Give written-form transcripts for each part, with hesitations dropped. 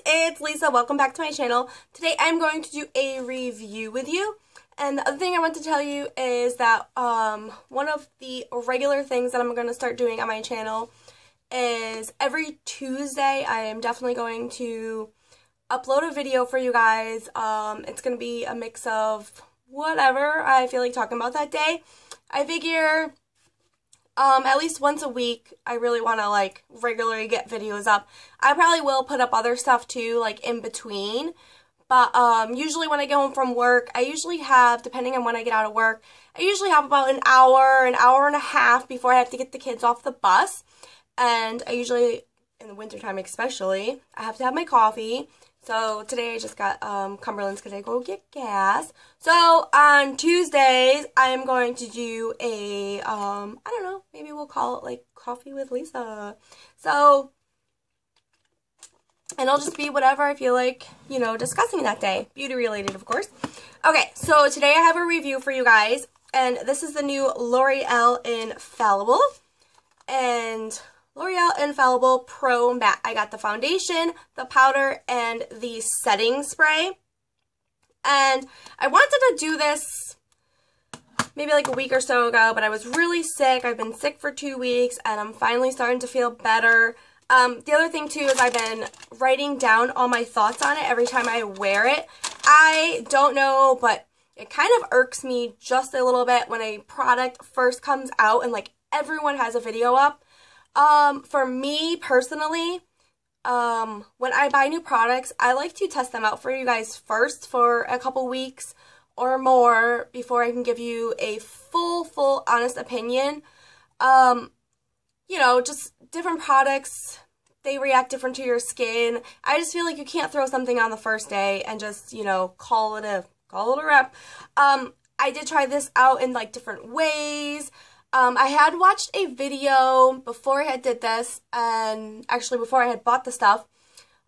guys, it's Lisa. Welcome back to my channel. Today I'm going to do a review with you. And the other thing I want to tell you is that one of the regular things that I'm going to start doing on my channel is every Tuesday I am definitely going to upload a video for you guys. It's going to be a mix of whatever I feel like talking about that day. I figure at least once a week, I really want to, like, regularly get videos up. I probably will put up other stuff, too, like, in between. But, usually when I get home from work, I usually have, depending on when I get out of work, I usually have about an hour and a half before I have to get the kids off the bus. And I usually, in the wintertime especially, I have to have my coffee. So today I just got Cumberland's because I go get gas. So on Tuesdays I am going to do a I don't know, maybe we'll call it like Coffee with Lisa. So, and it'll just be whatever I feel like, you know, discussing that day. Beauty related, of course. Okay, so today I have a review for you guys, and this is the new Loreal Infallible and Loreal Infallible Pro-Matte. I got the foundation, the powder, and the setting spray. And I wanted to do this maybe like a week or so ago, but I was really sick. I've been sick for 2 weeks, and I'm finally starting to feel better. The other thing, too, is I've been writing down all my thoughts on it every time I wear it. I don't know, but it kind of irks me just a little bit when a product first comes out and, like, everyone has a video up. For me personally, when I buy new products, I like to test them out for you guys first for a couple weeks or more before I can give you a full honest opinion. You know, just different products, they react different to your skin. I just feel like you can't throw something on the first day and just, you know, call it a wrap. I did try this out in, like, different ways. I had watched a video before I did this, and actually before I had bought the stuff,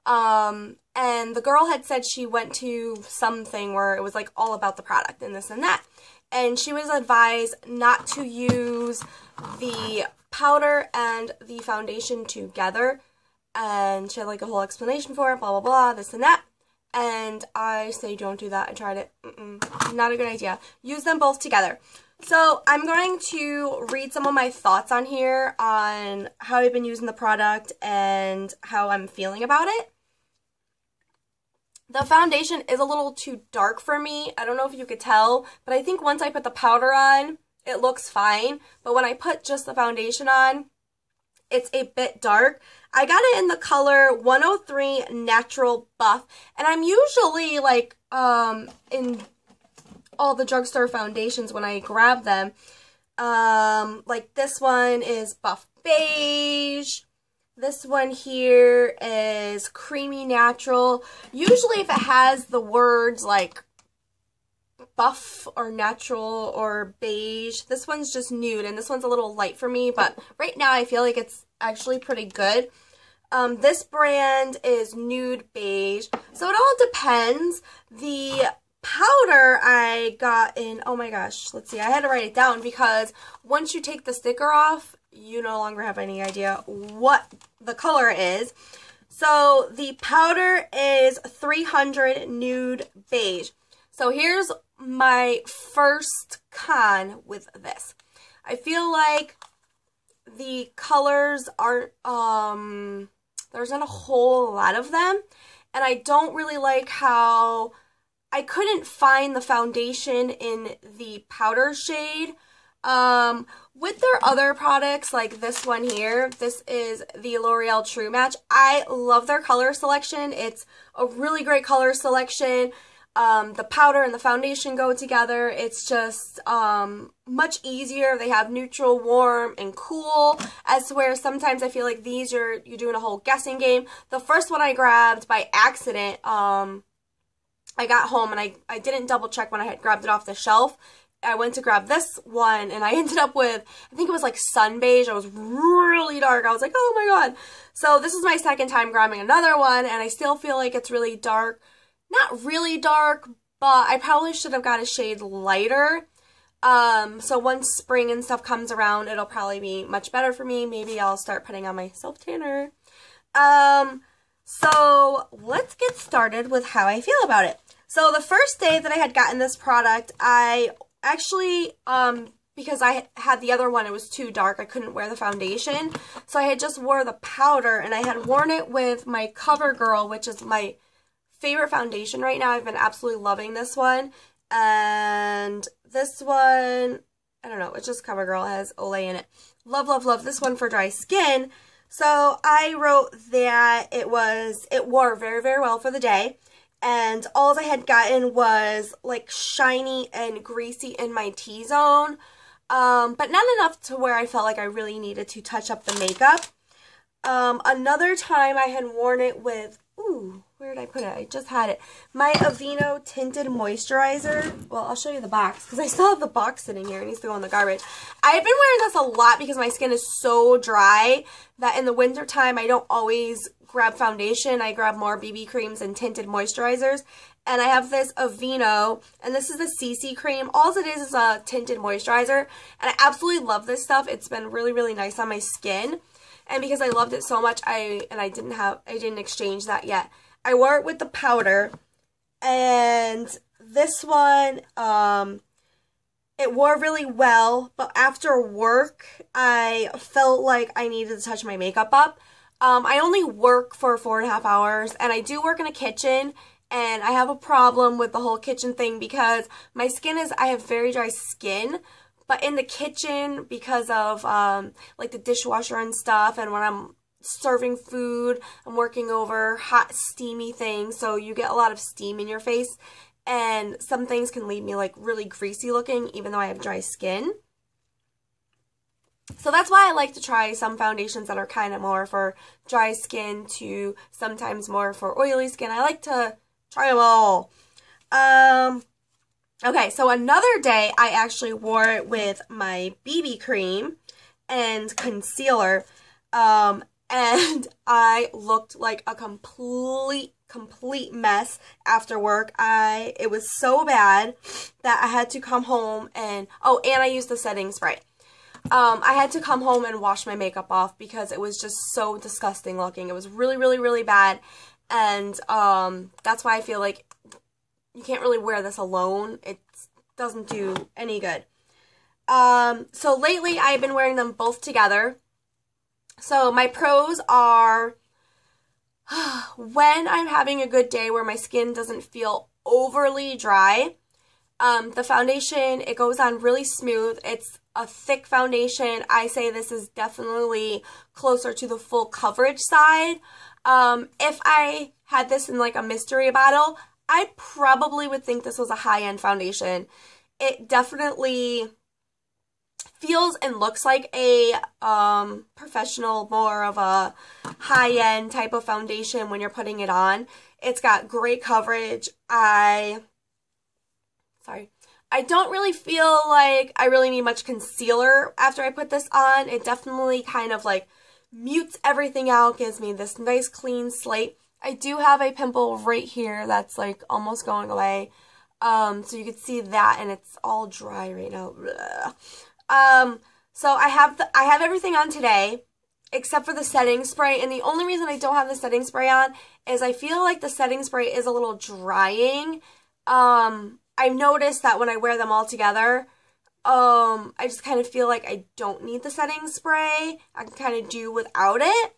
and the girl had said she went to something where it was, like, all about the product and this and that, and she was advised not to use the powder and the foundation together, and she had, like, a whole explanation for it, blah, blah, blah, this and that, and I say don't do that. I tried it. Not a good idea. Use them both together. So I'm going to read some of my thoughts on here on how I've been using the product and how I'm feeling about it. The foundation is a little too dark for me. I don't know if you could tell, but I think once I put the powder on, it looks fine. But when I put just the foundation on, it's a bit dark. I got it in the color 103 Natural Buff, and I'm usually, like, in all the drugstore foundations when I grab them. Like this one is Buff Beige. This one here is Creamy Natural. Usually if it has the words like buff or natural or beige, this one's just nude, and this one's a little light for me, but right now I feel like it's actually pretty good. This brand is Nude Beige, so it all depends. The powder I got in, oh my gosh, let's see, I had to write it down because once you take the sticker off, you no longer have any idea what the color is. So the powder is 300 Nude Beige. So here's my first con with this. I feel like the colors aren't, there's not a whole lot of them, and I don't really like how I couldn't find the foundation in the powder shade. With their other products, like this one here, this is the L'Oreal True Match. I love their color selection. It's a really great color selection. The powder and the foundation go together. It's just much easier. They have neutral, warm, and cool, as to where sometimes I feel like these you're doing a whole guessing game. The first one I grabbed by accident, I got home and I didn't double check when I had grabbed it off the shelf. I went to grab this one and I ended up with, I think it was like sun beige. It was really dark. I was like, oh my god. So this is my second time grabbing another one, and I still feel like it's really dark. Not really dark, but I probably should have got a shade lighter. So once spring and stuff comes around, it'll probably be much better for me. Maybe I'll start putting on my self tanner. So let's get started with how I feel about it. So the first day that I had gotten this product, I actually, because I had the other one, it was too dark, I couldn't wear the foundation. So I had just wore the powder, and I had worn it with my CoverGirl, which is my favorite foundation right now. I've been absolutely loving this one. And this one, I don't know, it's just CoverGirl, it has Olay in it. Love, love, love this one for dry skin. So I wrote that it wore very, very well for the day. And all I had gotten was like shiny and greasy in my T-zone. But not enough to where I felt like I really needed to touch up the makeup. Another time I had worn it with, ooh, where did I put it? I just had it. My Aveeno Tinted Moisturizer. Well, I'll show you the box because I still have the box sitting here. It needs to go in the garbage. I've been wearing this a lot because my skin is so dry that in the wintertime I don't always grab foundation. I grab more BB creams and tinted moisturizers. And I have this Aveeno, and this is the CC cream. All it is a tinted moisturizer. And I absolutely love this stuff. It's been really, really nice on my skin. And because I loved it so much, I didn't exchange that yet. I wore it with the powder, and this one, it wore really well, but after work, I felt like I needed to touch my makeup up. I only work for 4.5 hours, and I do work in a kitchen, and I have a problem with the whole kitchen thing because my skin I have very dry skin. But in the kitchen, because of like the dishwasher and stuff, and when I'm serving food, I'm working over hot, steamy things, so you get a lot of steam in your face, and some things can leave me like really greasy looking, even though I have dry skin. So that's why I like to try some foundations that are kind of more for dry skin to sometimes more for oily skin. I like to try them all. Okay, so another day, I actually wore it with my BB cream and concealer, and I looked like a complete mess after work. It was so bad that I had to come home and I used the setting spray. I had to come home and wash my makeup off because it was just so disgusting looking. It was really, really, really bad, and that's why I feel like you can't really wear this alone. It doesn't do any good. So lately I've been wearing them both together. So my pros are when I'm having a good day where my skin doesn't feel overly dry, the foundation, it goes on really smooth. It's a thick foundation. I say this is definitely closer to the full coverage side. If I had this in like a mystery bottle, I probably would think this was a high-end foundation. It definitely feels and looks like a professional, more of a high-end type of foundation when you're putting it on. It's got great coverage. I don't really feel like I really need much concealer after I put this on. It definitely kind of like mutes everything out, gives me this nice clean slate. I do have a pimple right here that's like almost going away. So you can see that, and it's all dry right now. So I have everything on today except for the setting spray, and the only reason I don't have the setting spray on is I feel like the setting spray is a little drying. I've noticed that when I wear them all together, I just kind of feel like I don't need the setting spray. I can kind of do without it.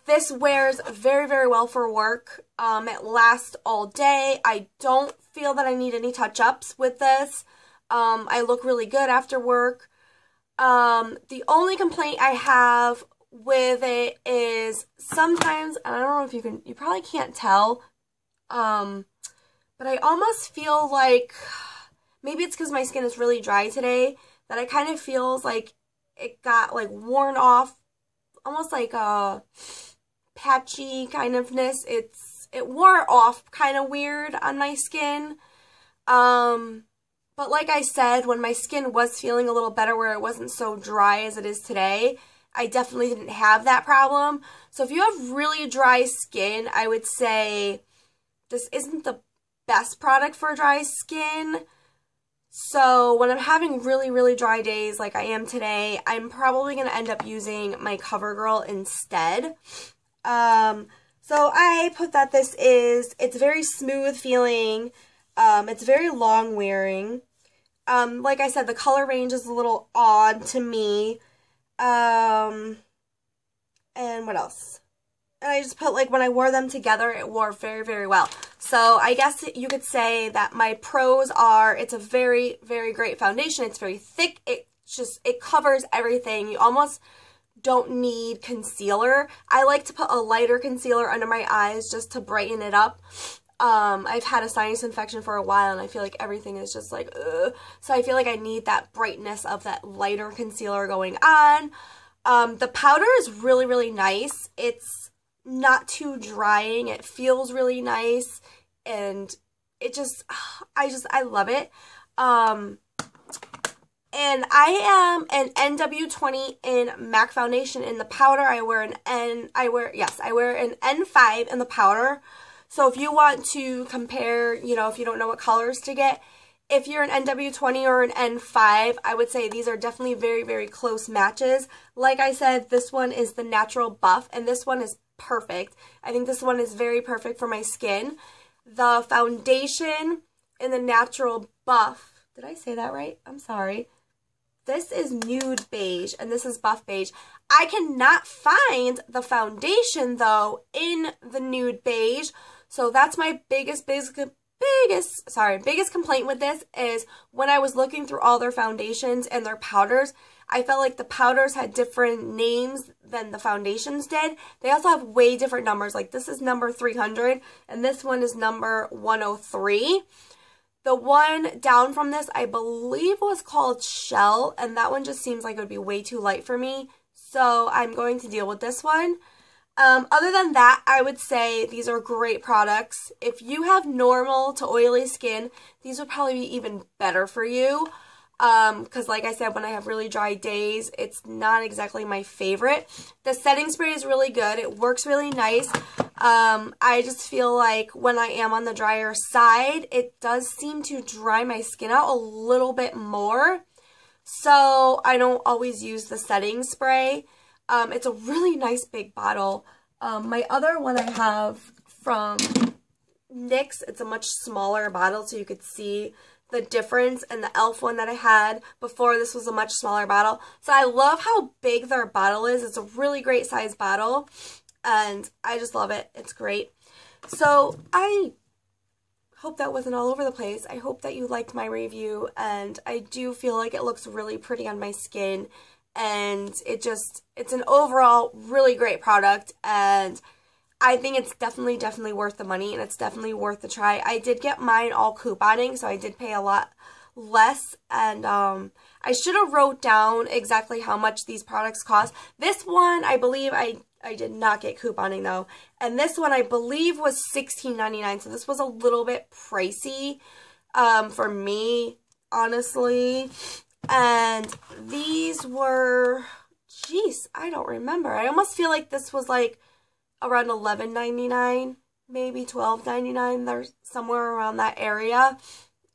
This wears very, very well for work. It lasts all day. I don't feel that I need any touch-ups with this. I look really good after work. The only complaint I have with it is sometimes, and I don't know if you probably can't tell, but I almost feel like, maybe it's because my skin is really dry today, that it kind of feels like it got like worn off, almost like a patchy kind ofness. It wore off kind of weird on my skin. But like I said, when my skin was feeling a little better where it wasn't so dry as it is today, I definitely didn't have that problem. So if you have really dry skin, I would say this isn't the best product for dry skin. So when I'm having really, really dry days like I am today, I'm probably going to end up using my CoverGirl instead. So I put that it's very smooth feeling. It's very long wearing. Like I said, the color range is a little odd to me. And what else? And I just put, like, when I wore them together, it wore very, very well. So I guess you could say that my pros are, it's a very, very great foundation. It's very thick. It covers everything. You almost don't need concealer. I like to put a lighter concealer under my eyes just to brighten it up. I've had a sinus infection for a while, and I feel like everything is just like, ugh. So I feel like I need that brightness of that lighter concealer going on. The powder is really, really nice. It's not too drying. It feels really nice, and it just, I love it. And I am an NW20 in MAC foundation. In the powder, I wear an N5 in the powder. So if you want to compare, you know, if you don't know what colors to get, if you're an NW20 or an N5, I would say these are definitely very, very close matches. Like I said, this one is the Natural Buff, and this one is perfect. I think this one is very perfect for my skin. The foundation in the Natural Buff, did I say that right? I'm sorry. This is Nude Beige, and this is Buff Beige. I cannot find the foundation, though, in the Nude Beige. So that's my biggest complaint with this is when I was looking through all their foundations and their powders, I felt like the powders had different names than the foundations did. They also have way different numbers. Like, this is number 300, and this one is number 103. The one down from this, I believe, was called Shell, and that one just seems like it would be way too light for me, so I'm going to deal with this one. Other than that, I would say these are great products. If you have normal to oily skin, these would probably be even better for you, because like I said, when I have really dry days, it's not exactly my favorite. The setting spray is really good. It works really nice. I just feel like when I am on the drier side, it does seem to dry my skin out a little bit more. So I don't always use the setting spray. It's a really nice big bottle. My other one I have from NYX, it's a much smaller bottle, so you could see the difference. And the e.l.f. one that I had before, this was a much smaller bottle. So I love how big their bottle is. It's a really great size bottle, and I just love it. It's great. So I hope that wasn't all over the place. I hope that you liked my review, and I do feel like it looks really pretty on my skin, and it's an overall really great product, and I think it's definitely worth the money, and it's definitely worth the try. I did get mine all couponing, so I did pay a lot less, and I should have wrote down exactly how much these products cost. This one, I believe I did not get couponing, though, and this one I believe was $16.99, so this was a little bit pricey for me, honestly. And these were, jeez, I don't remember. I almost feel like this was like around $11.99, maybe $12.99. They're somewhere around that area.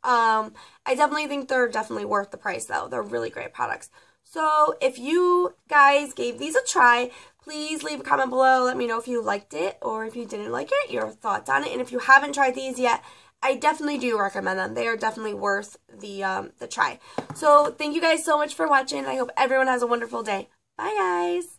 I definitely think they're definitely worth the price, though. They're really great products. So if you guys gave these a try, please leave a comment below. Let me know if you liked it or if you didn't like it, your thoughts on it. And if you haven't tried these yet, I definitely do recommend them. They are definitely worth the try. So thank you guys so much for watching. I hope everyone has a wonderful day. Bye, guys.